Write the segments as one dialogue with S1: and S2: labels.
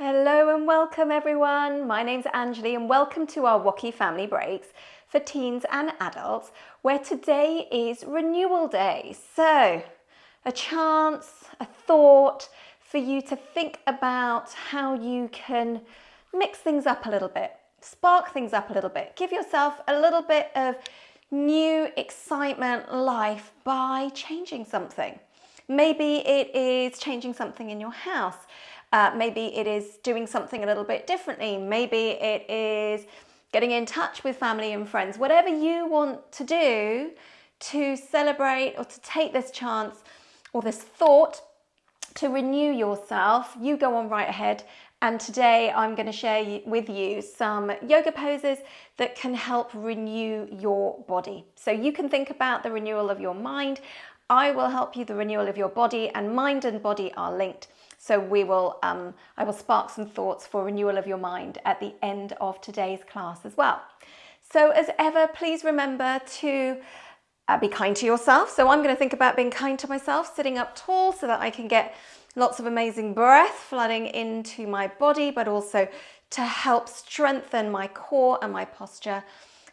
S1: Hello and welcome everyone. My name's Anjali and welcome to our WOCY Family Breaks for teens and adults, where today is Renewal Day. So, a chance, a thought for you to think about how you can mix things up a little bit, spark things up a little bit, give yourself a little bit of new excitement, life by changing something. Maybe it is changing something in your house. Maybe it is doing something a little bit differently. Maybe it is getting in touch with family and friends. Whatever you want to do to celebrate or to take this chance or this thought to renew yourself, you go on right ahead. And today I'm going to share with you some yoga poses that can help renew your body. So you can think about the renewal of your mind. I will help you the renewal of your body, and mind and body are linked. So I will spark some thoughts for renewal of your mind at the end of today's class as well. So as ever, please remember to be kind to yourself. So I'm going to think about being kind to myself, sitting up tall so that I can get lots of amazing breath flooding into my body, but also to help strengthen my core and my posture.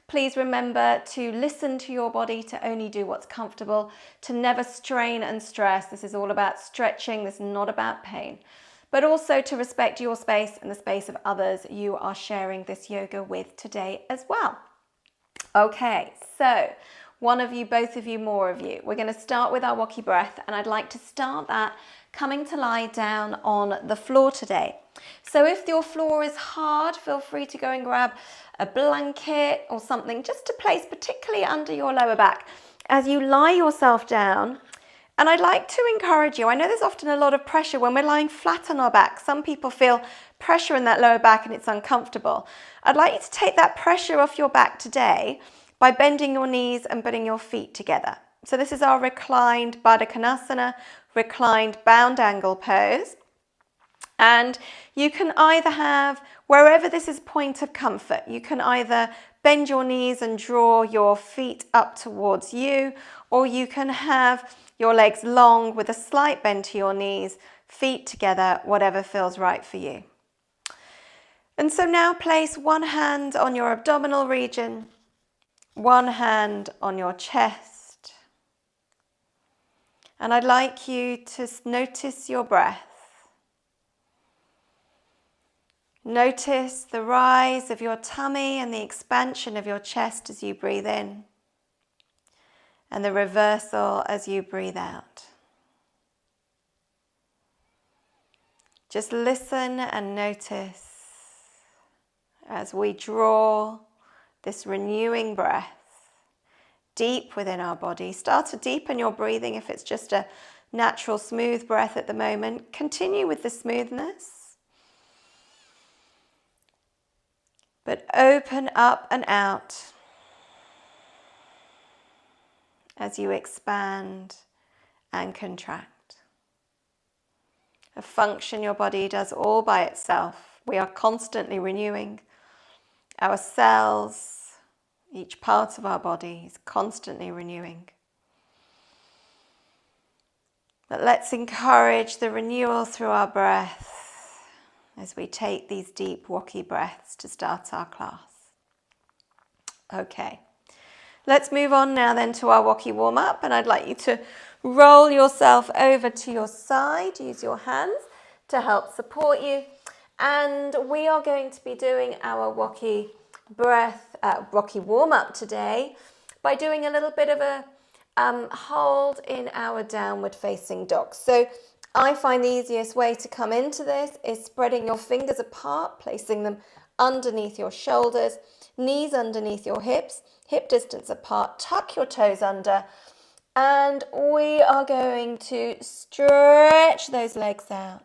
S1: Please remember to listen to your body, to only do what's comfortable, to never strain and stress. This is all about stretching. This is not about pain. But also to respect your space and the space of others you are sharing this yoga with today as well. Okay, so one of you, both of you, more of you. We're going to start with our WOCY breath, and I'd like to start that coming to lie down on the floor today. So if your floor is hard, feel free to go and grab a blanket or something just to place particularly under your lower back as you lie yourself down. And I'd like to encourage you, I know there's often a lot of pressure when we're lying flat on our back. Some people feel pressure in that lower back and it's uncomfortable. I'd like you to take that pressure off your back today by bending your knees and putting your feet together. So this is our reclined Baddha Konasana, reclined bound angle pose. And you can either have, wherever this is point of comfort, you can either bend your knees and draw your feet up towards you, or you can have your legs long with a slight bend to your knees, feet together, whatever feels right for you. And so now place one hand on your abdominal region, one hand on your chest. And I'd like you to notice your breath. Notice the rise of your tummy and the expansion of your chest as you breathe in, and the reversal as you breathe out. Just listen and notice as we draw this renewing breath deep within our body. Start to deepen your breathing if it's just a natural smooth breath at the moment. Continue with the smoothness. But open up and out as you expand and contract. A function your body does all by itself. We are constantly renewing. Our cells, each part of our body is constantly renewing. But let's encourage the renewal through our breath as we take these deep WOCY breaths to start our class. Okay, let's move on now then to our WOCY warm-up, and I'd like you to roll yourself over to your side, use your hands to help support you, and we are going to be doing our WOCY breath, WOCY warm-up today by doing a little bit of a hold in our downward facing dog. So I find the easiest way to come into this is spreading your fingers apart, placing them underneath your shoulders, knees underneath your hips, hip distance apart, tuck your toes under, and we are going to stretch those legs out.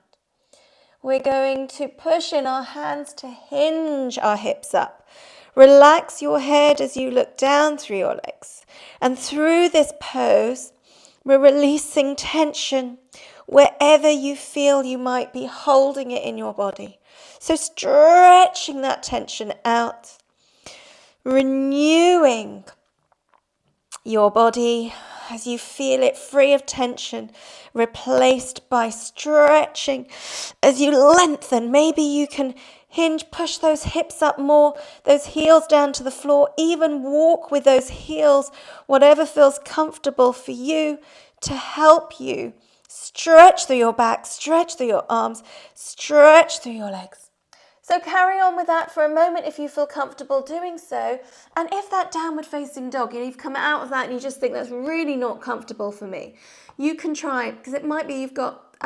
S1: We're going to push in our hands to hinge our hips up. Relax your head as you look down through your legs. And through this pose, we're releasing tension wherever you feel you might be holding it in your body. So stretching that tension out, renewing your body as you feel it free of tension, replaced by stretching. As you lengthen, maybe you can hinge, push those hips up more, those heels down to the floor, even walk with those heels, whatever feels comfortable for you to help you stretch through your back, stretch through your arms, stretch through your legs. So carry on with that for a moment if you feel comfortable doing so. And if that downward facing dog, you've come out of that and you just think that's really not comfortable for me, you can try, because it might be you've got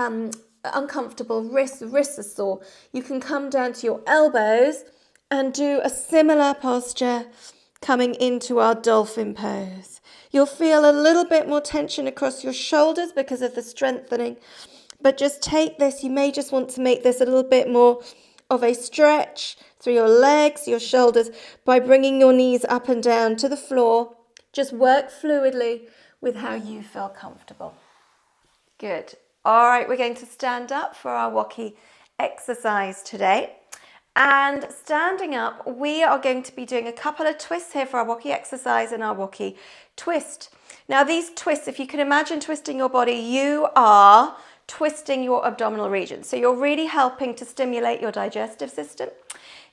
S1: uncomfortable wrists are sore. You can come down to your elbows and do a similar posture coming into our dolphin pose. You'll feel a little bit more tension across your shoulders because of the strengthening, but just take this. You may just want to make this a little bit more of a stretch through your legs, your shoulders, by bringing your knees up and down to the floor. Just work fluidly with how you feel comfortable. Good. All right, we're going to stand up for our WOCY exercise today. And standing up, we are going to be doing a couple of twists here for our WOCY exercise and our WOCY twist. Now these twists, if you can imagine twisting your body, you are twisting your abdominal region. So you're really helping to stimulate your digestive system.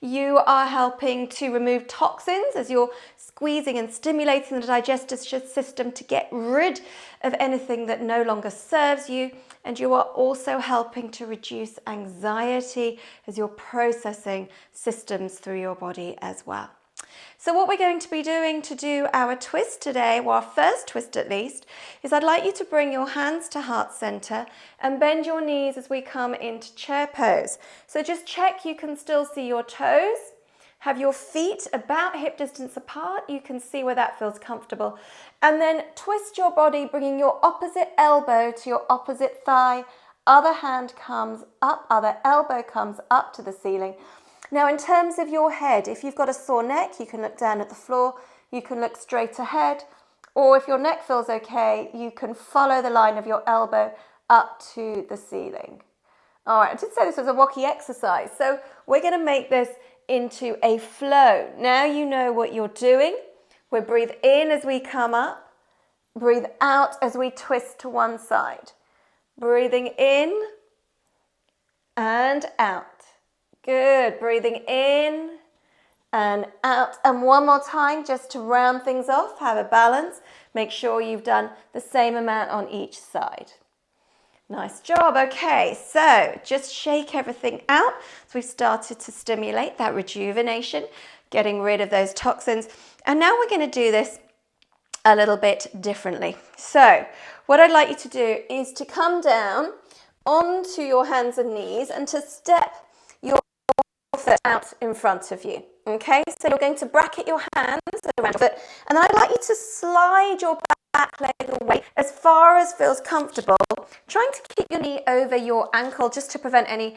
S1: You are helping to remove toxins as you're squeezing and stimulating the digestive system to get rid of anything that no longer serves you. And you are also helping to reduce anxiety as you're processing systems through your body as well. So what we're going to be doing to do our twist today, well, our first twist at least, is I'd like you to bring your hands to heart center and bend your knees as we come into chair pose. So just check you can still see your toes. Have your feet about hip distance apart. You can see where that feels comfortable. And then twist your body, bringing your opposite elbow to your opposite thigh. Other hand comes up, other elbow comes up to the ceiling. Now, in terms of your head, if you've got a sore neck, you can look down at the floor, you can look straight ahead, or if your neck feels okay, you can follow the line of your elbow up to the ceiling. All right, I did say this was a WOCY exercise, so we're going to make this into a flow. Now you know what you're doing. We breathe in as we come up, breathe out as we twist to one side. Breathing in and out. Good. Breathing in and out. And one more time just to round things off, have a balance. Make sure you've done the same amount on each side. Nice job. Okay, so just shake everything out. So we've started to stimulate that rejuvenation, getting rid of those toxins. And now we're going to do this a little bit differently. So what I'd like you to do is to come down onto your hands and knees and to step your foot out in front of you. Okay, so you're going to bracket your hands around your foot, and then I'd like you to slide your back leg away as far as feels comfortable, trying to keep your knee over your ankle just to prevent any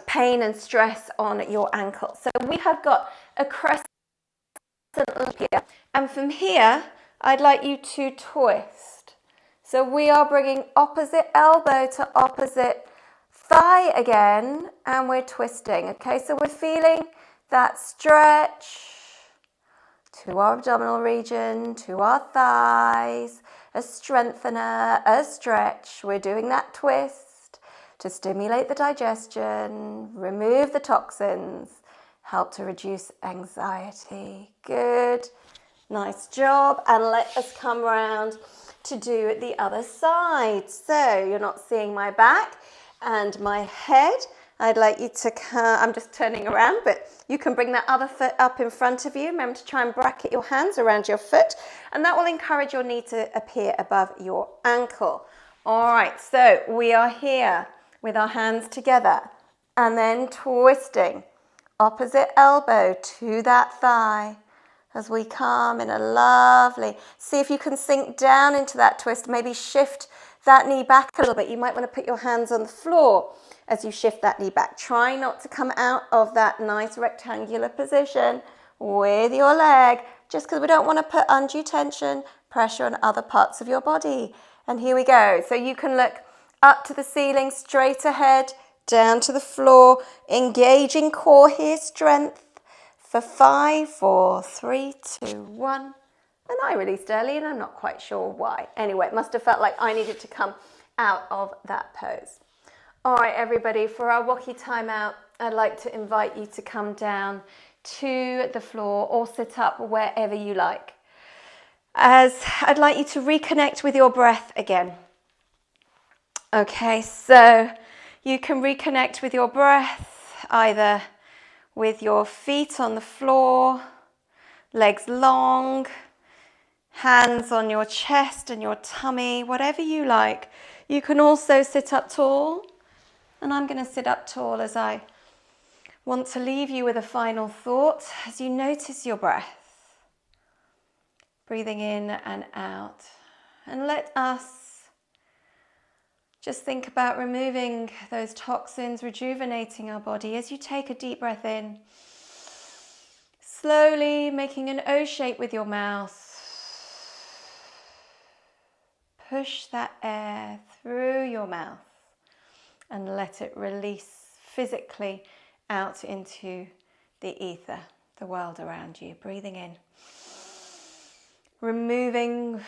S1: pain and stress on your ankle. So we have got a crescent here, and from here I'd like you to twist. So we are bringing opposite elbow to opposite thigh again, and we're twisting. Okay, so we're feeling that stretch to our abdominal region, to our thighs, a strengthener, a stretch. We're doing that twist to stimulate the digestion, remove the toxins, help to reduce anxiety. Good, nice job. And let us come round to do the other side. So you're not seeing my back and my head. I'd like you to come, I'm just turning around, but you can bring that other foot up in front of you. Remember to try and bracket your hands around your foot, and that will encourage your knee to appear above your ankle. All right, so we are here with our hands together and then twisting. Opposite elbow to that thigh as we come in a lovely, see if you can sink down into that twist, maybe shift that knee back a little bit. You might want to put your hands on the floor as you shift that knee back. Try not to come out of that nice rectangular position with your leg, just because we don't want to put undue tension, pressure on other parts of your body. And here we go. So you can look up to the ceiling, straight ahead, down to the floor, engaging core here, strength for 5, 4, 3, 2, 1. And I released early and I'm not quite sure why. Anyway, it must have felt like I needed to come out of that pose. All right, everybody, for our WOCY timeout, I'd like to invite you to come down to the floor or sit up wherever you like. As I'd like you to reconnect with your breath again. Okay, so you can reconnect with your breath either with your feet on the floor, legs long, hands on your chest and your tummy, whatever you like. You can also sit up tall, and I'm going to sit up tall as I want to leave you with a final thought as you notice your breath. Breathing in and out. And let us just think about removing those toxins, rejuvenating our body as you take a deep breath in. Slowly making an O shape with your mouth. Push that air through your mouth and let it release physically out into the ether, the world around you. Breathing in. Removing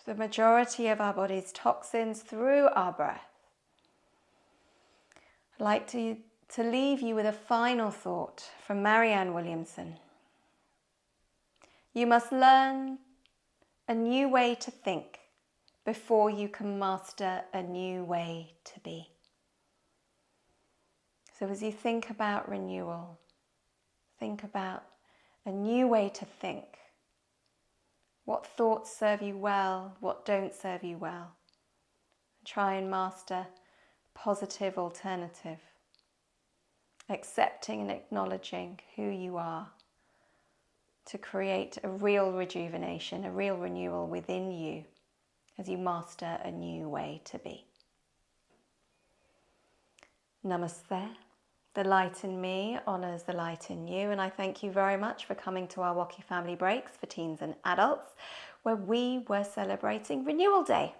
S1: the majority of our body's toxins through our breath. I'd like to leave you with a final thought from Marianne Williamson. You must learn a new way to think before you can master a new way to be. So as you think about renewal, think about a new way to think. What thoughts serve you well, what don't serve you well. Try and master positive alternative. Accepting and acknowledging who you are to create a real rejuvenation, a real renewal within you as you master a new way to be. Namaste. The light in me honours the light in you, and I thank you very much for coming to our WOCY Family Breaks for teens and adults, where we were celebrating Renewal Day.